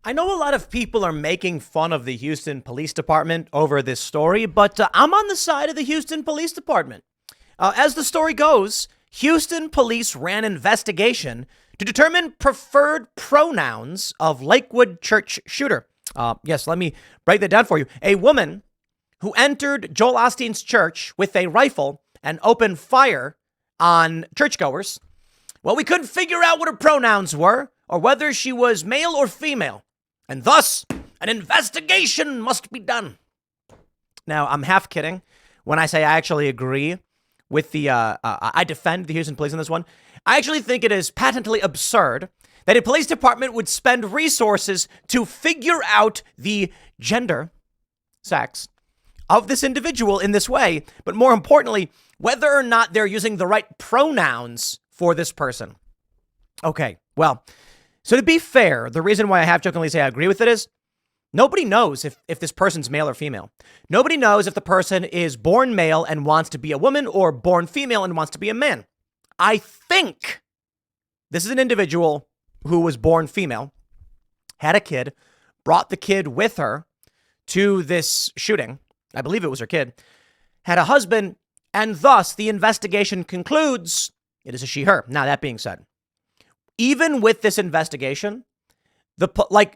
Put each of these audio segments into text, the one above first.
I know a lot of people are making fun of the Houston Police Department over this story, but I'm on the side of the Houston Police Department. As the story goes, Houston police ran an investigation to determine preferred pronouns of Lakewood church shooter. Yes, let me break that down for you. A woman who entered Joel Osteen's church with a rifle and opened fire on churchgoers. Well, we couldn't figure out what her pronouns were or whether she was male or female. And thus, an investigation must be done. Now, I'm half kidding when I say I actually agree with I defend the Houston police on this one. I actually think it is patently absurd that a police department would spend resources to figure out the gender, sex, of this individual in this way, but more importantly, whether or not they're using the right pronouns for this person. Okay, well, so to be fair, the reason why I have jokingly say I agree with it is nobody knows if this person's male or female. Nobody knows if the person is born male and wants to be a woman or born female and wants to be a man. I think this is an individual who was born female, had a kid, brought the kid with her to this shooting. I believe it was her kid, had a husband, and thus the investigation concludes it is a she, her. Now, that being said, even with this investigation,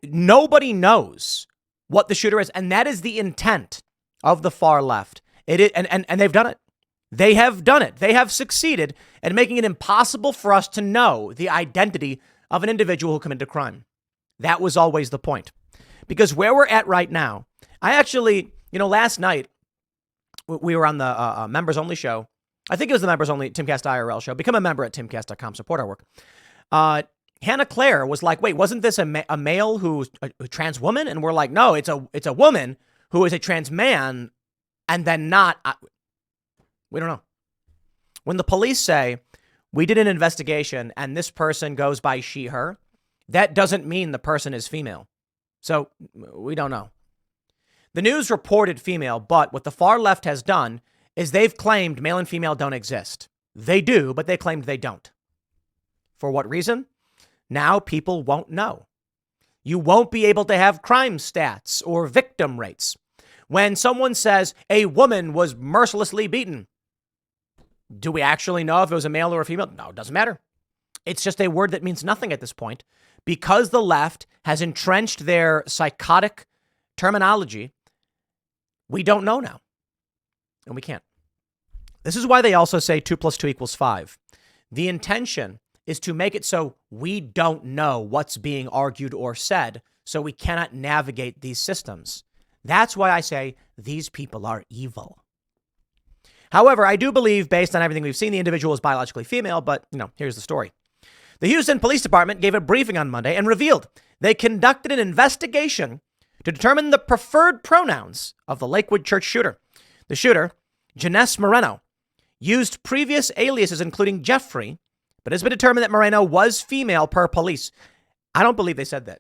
nobody knows what the shooter is. And that is the intent of the far left. It is, and they've done it. They have done it. They have succeeded at making it impossible for us to know the identity of an individual who committed a crime. That was always the point. Because where we're at right now, I actually, last night we were on the members only show. I think it was the members only Timcast IRL show. Become a member at timcast.com. Support our work. Hannah Claire was like, wait, wasn't this a male who's a trans woman? And we're like, no, it's a woman who is a trans man and then not. We don't know. When the police say we did an investigation and this person goes by she, her, that doesn't mean the person is female. So we don't know. The news reported female, but what the far left has done is they've claimed male and female don't exist. They do, but they claimed they don't. For what reason? Now people won't know. You won't be able to have crime stats or victim rates. When someone says a woman was mercilessly beaten, do we actually know if it was a male or a female? No, it doesn't matter. It's just a word that means nothing at this point because the left has entrenched their psychotic terminology. We don't know now, and we can't. This is why they also say 2 + 2 = 5. The intention is to make it so we don't know what's being argued or said, so we cannot navigate these systems. That's why I say these people are evil. However, I do believe, based on everything we've seen, the individual is biologically female, but, here's the story. The Houston Police Department gave a briefing on Monday and revealed they conducted an investigation to determine the preferred pronouns of the Lakewood church shooter. The shooter, Janice Moreno, used previous aliases including Jeffrey, but it's been determined that Moreno was female per police. I don't believe they said that.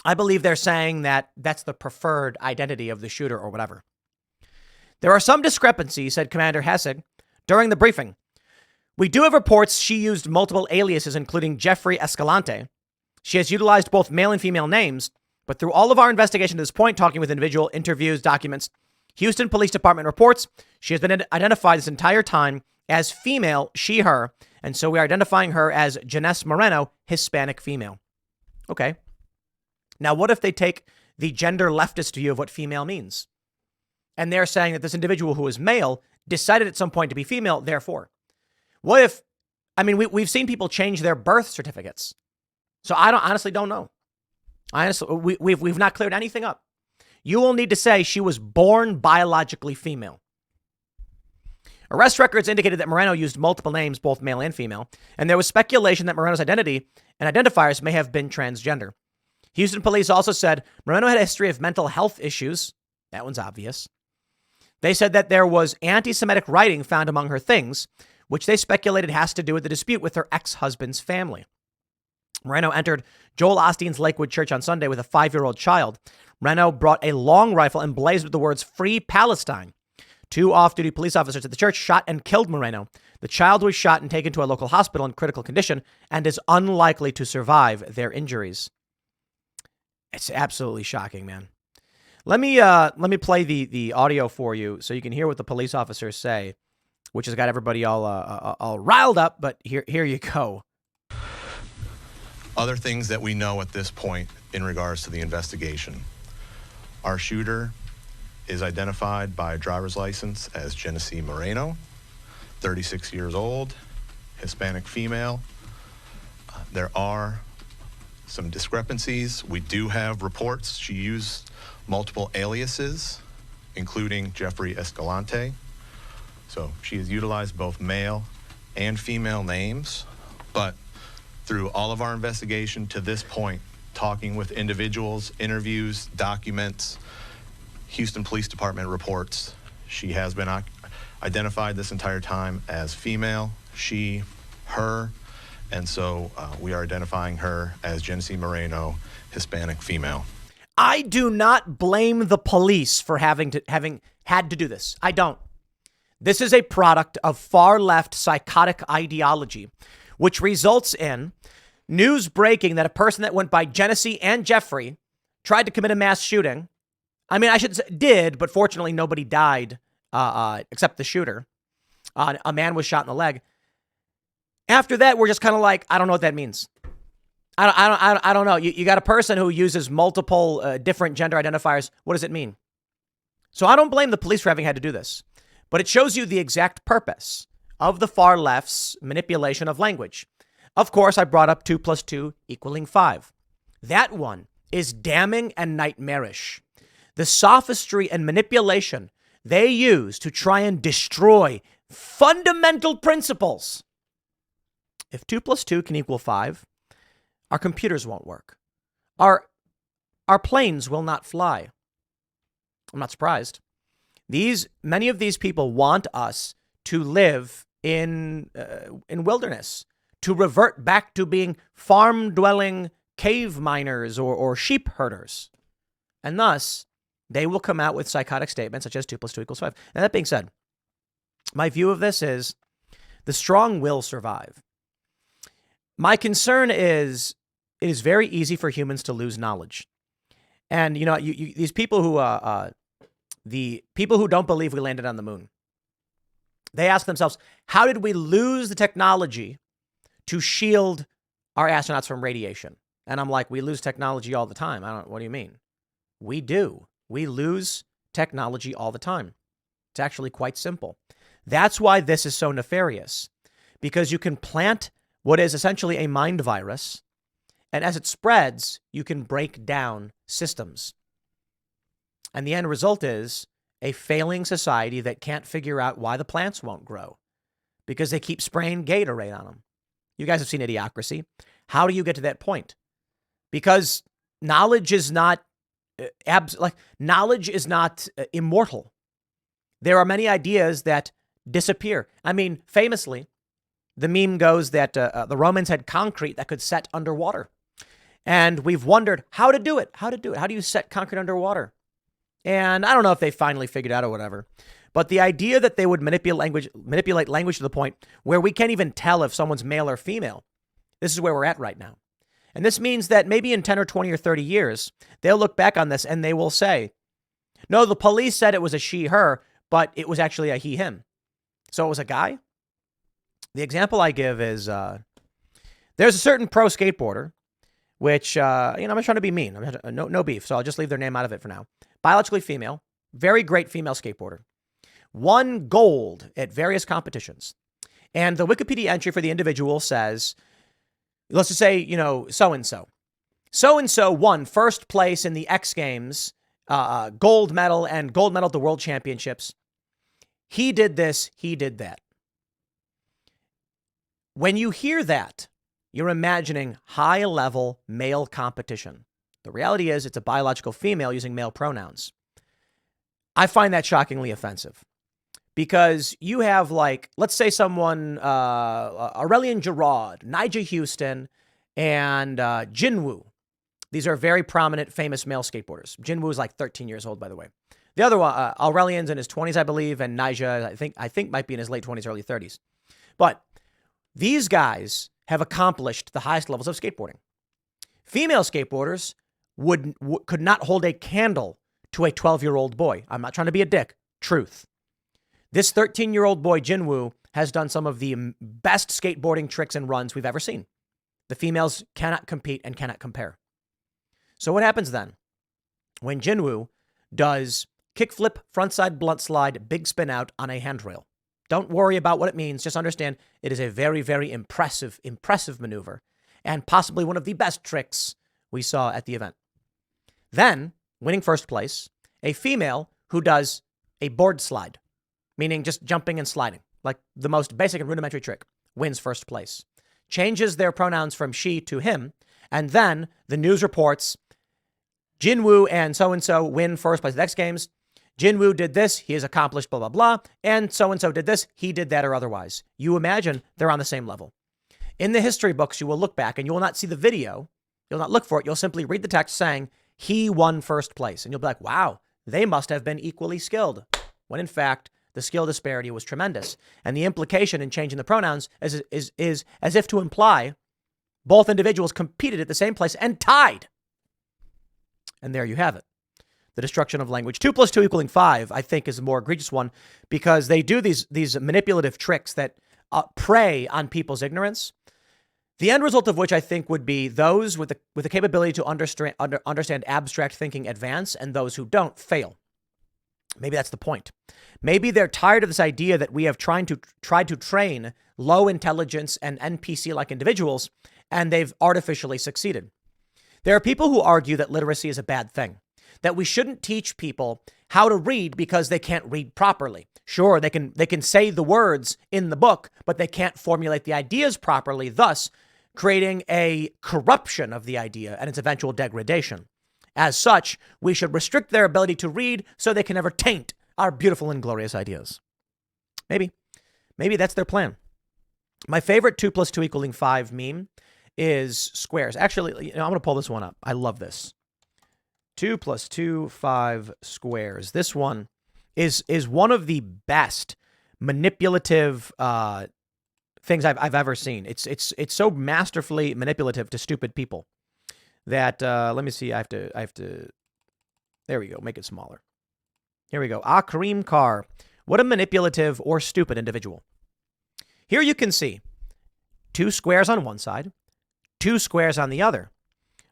I believe they're saying that that's the preferred identity of the shooter or whatever. There are some discrepancies, said Commander Hessig during the briefing. We do have reports she used multiple aliases, including Jeffrey Escalante. She has utilized both male and female names, but through all of our investigation to this point, talking with individual interviews, documents, Houston Police Department reports she has been identified this entire time as female, she, her, and so we are identifying her as Janice Moreno, Hispanic female. Okay. Now, what if they take the gender leftist view of what female means? And they're saying that this individual who is male decided at some point to be female, therefore. What if, we've seen people change their birth certificates. So I honestly don't know. Honestly, we've not cleared anything up. You will need to say she was born biologically female. Arrest records indicated that Moreno used multiple names, both male and female, and there was speculation that Moreno's identity and identifiers may have been transgender. Houston police also said Moreno had a history of mental health issues. That one's obvious. They said that there was anti-Semitic writing found among her things, which they speculated has to do with the dispute with her ex-husband's family. Moreno entered Joel Osteen's Lakewood church on Sunday with a 5-year-old child. Moreno brought a long rifle emblazoned with the words "Free Palestine." 2 off-duty police officers at the church shot and killed Moreno. The child was shot and taken to a local hospital in critical condition and is unlikely to survive their injuries. It's absolutely shocking, man. Let me play the audio for you so you can hear what the police officers say, which has got everybody all riled up. But here you go. Other things that we know at this point in regards to the investigation. Our shooter is identified by driver's license as Genesee Moreno, 36 years old, Hispanic female. There are some discrepancies. We do have reports. She used multiple aliases, including Jeffrey Escalante. So she has utilized both male and female names, but through all of our investigation to this point, talking with individuals, interviews, documents, Houston Police Department reports, she has been identified this entire time as female, she, her, and so we are identifying her as Genesee Moreno, Hispanic female. I do not blame the police for having had to do this. I don't. This is a product of far left psychotic ideology, which results in news breaking that a person that went by Genesee and Jeffrey tried to commit a mass shooting. I mean, I should say did, but fortunately nobody died except the shooter. A man was shot in the leg. After that, we're just kind of like, I don't know what that means. I don't know. You got a person who uses multiple different gender identifiers. What does it mean? So I don't blame the police for having had to do this, but it shows you the exact purpose of the far left's manipulation of language. Of course, I brought up 2 + 2 = 5. That one is damning and nightmarish. The sophistry and manipulation they use to try and destroy fundamental principles. If 2 + 2 can equal 5, our computers won't work. Our planes will not fly. I'm not surprised. Many of these people want us to live in wilderness, to revert back to being farm-dwelling cave miners or sheep herders. And thus, they will come out with psychotic statements such as 2 + 2 = 5. And that being said, my view of this is the strong will survive. My concern is it is very easy for humans to lose knowledge. And, these people the people who don't believe we landed on the moon, they ask themselves, how did we lose the technology to shield our astronauts from radiation? And I'm like, we lose technology all the time. What do you mean? We do. We lose technology all the time. It's actually quite simple. That's why this is so nefarious, because you can plant what is essentially a mind virus, and as it spreads, you can break down systems. And the end result is a failing society that can't figure out why the plants won't grow because they keep spraying Gatorade on them. You guys have seen Idiocracy. How do you get to that point? Because knowledge is not immortal. There are many ideas that disappear. I mean, famously, the meme goes that the Romans had concrete that could set underwater. And we've wondered how to do it. How do you set concrete underwater? And I don't know if they finally figured out or whatever. But the idea that they would manipulate language to the point where we can't even tell if someone's male or female. This is where we're at right now. And this means that maybe in 10 or 20 or 30 years, they'll look back on this and they will say, no, the police said it was a she, her, but it was actually a he, him. So it was a guy. The example I give is there's a certain pro skateboarder, which, I'm not trying to be mean. No beef, so I'll just leave their name out of it for now. Biologically female, very great female skateboarder. Won gold at various competitions. And the Wikipedia entry for the individual says, let's just say, so-and-so. So-and-so won first place in the X Games, gold medal and gold medal at the World Championships. He did this, he did that. When you hear that, you're imagining high-level male competition. The reality is it's a biological female using male pronouns. I find that shockingly offensive because you have let's say someone, Aurelian Girard, Nigel Houston, and Jinwoo. These are very prominent, famous male skateboarders. Jinwoo is 13 years old, by the way. The other one, Aurelian's in his 20s, I believe, and Nigel, I think might be in his late 20s, early 30s. But these guys have accomplished the highest levels of skateboarding. Female skateboarders could not hold a candle to a 12-year-old boy. I'm not trying to be a dick. Truth. This 13-year-old boy, Jinwoo, has done some of the best skateboarding tricks and runs we've ever seen. The females cannot compete and cannot compare. So what happens then? When Jinwoo does kickflip, frontside blunt slide, big spin out on a handrail. Don't worry about what it means. Just understand it is a very, very impressive maneuver and possibly one of the best tricks we saw at the event. Then, winning first place, a female who does a board slide, meaning just jumping and sliding, like the most basic and rudimentary trick, wins first place. Changes their pronouns from she to him, and then the news reports Jinwoo and so-and-so win first place at the X Games. Jinwoo did this, he has accomplished blah, blah, blah, and so-and-so did this, he did that or otherwise. You imagine they're on the same level. In the history books, you will look back and you will not see the video. You'll not look for it. You'll simply read the text saying he won first place. And you'll be like, wow, they must have been equally skilled. When in fact, the skill disparity was tremendous. And the implication in changing the pronouns is as if to imply both individuals competed at the same place and tied. And there you have it. The destruction of language. 2 + 2 = 5, I think, is a more egregious one because they do these manipulative tricks that prey on people's ignorance. The end result of which I think would be those with the capability to understand abstract thinking advance and those who don't fail. Maybe that's the point. Maybe they're tired of this idea that we have tried to train low intelligence and NPC-like individuals, and they've artificially succeeded. There are people who argue that literacy is a bad thing, that we shouldn't teach people how to read because they can't read properly. Sure, they can say the words in the book, but they can't formulate the ideas properly, thus creating a corruption of the idea and its eventual degradation. As such, we should restrict their ability to read so they can never taint our beautiful and glorious ideas. Maybe that's their plan. My favorite 2 + 2 = 5 meme is squares. Actually, I'm going to pull this one up. I love this. 2 + 2, 5 squares. This one is one of the best manipulative things I've ever seen. It's so masterfully manipulative to stupid people that let me see. I have to. There we go. Make it smaller. Here we go. Cream car. What a manipulative or stupid individual. Here you can see 2 squares on one side, 2 squares on the other.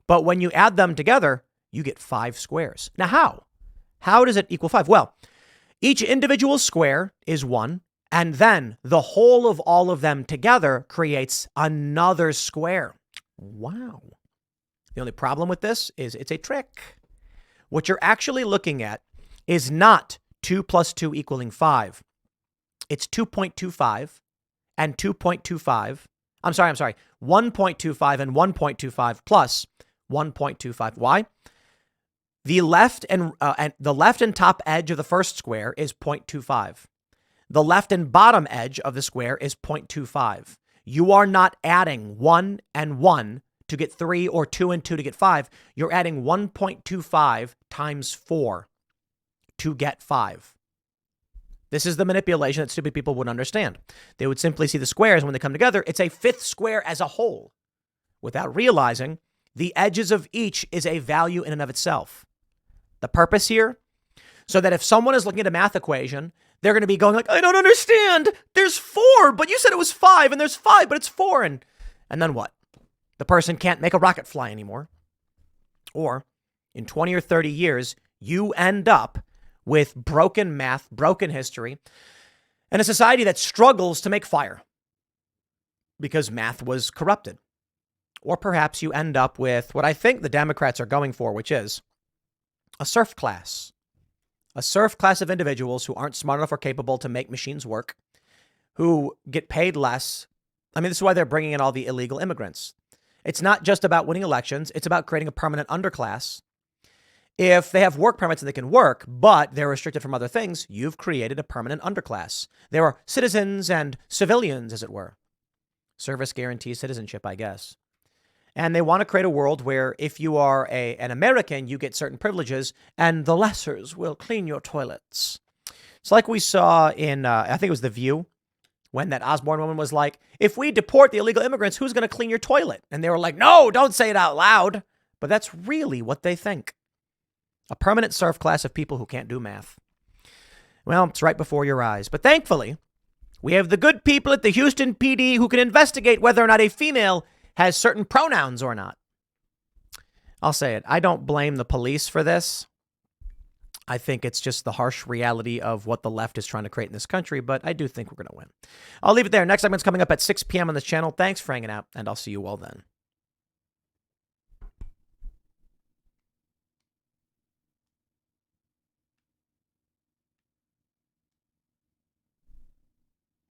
But when you add them together, you get 5 squares. Now, how? How does it equal 5? Well, each individual square is 1, and then the whole of all of them together creates another square. Wow. The only problem with this is it's a trick. What you're actually looking at is not 2 + 2 = 5. It's 2.25 and 2.25. I'm sorry. 1.25 and 1.25 plus 1.25. Why? The left and top edge of the first square is 0.25. The left and bottom edge of the square is 0.25. You are not adding 1 and 1 to get 3 or 2 and 2 to get 5. You're adding 1.25 times 4 to get 5. This is the manipulation that stupid people wouldn't understand. They would simply see the squares when they come together. It's a fifth square as a whole, without realizing the edges of each is a value in and of itself. The purpose here, so that if someone is looking at a math equation, they're going to be going like, I don't understand. There's 4, but you said it was 5, and there's 5, but it's 4. And then what? The person can't make a rocket fly anymore. Or in 20 or 30 years, you end up with broken math, broken history, and a society that struggles to make fire because math was corrupted. Or perhaps you end up with what I think the Democrats are going for, which is a serf class. A serf class of individuals who aren't smart enough or capable to make machines work, who get paid less. I mean, this is why they're bringing in all the illegal immigrants. It's not just about winning elections. It's about creating a permanent underclass. If they have work permits and they can work, but they're restricted from other things, you've created a permanent underclass. There are citizens and civilians, as it were. Service guarantees citizenship, I guess. And they want to create a world where if you are an American, you get certain privileges and the lessers will clean your toilets. It's like we saw in, I think it was The View, when that Osborne woman was like, if we deport the illegal immigrants, who's going to clean your toilet? And they were like, no, don't say it out loud. But that's really what they think. A permanent serf class of people who can't do math. Well, it's right before your eyes. But thankfully, we have the good people at the Houston PD who can investigate whether or not a female has certain pronouns or not. I'll say it. I don't blame the police for this. I think it's just the harsh reality of what the left is trying to create in this country, but I do think we're going to win. I'll leave it there. Next segment's coming up at 6 p.m. on this channel. Thanks for hanging out, and I'll see you all then.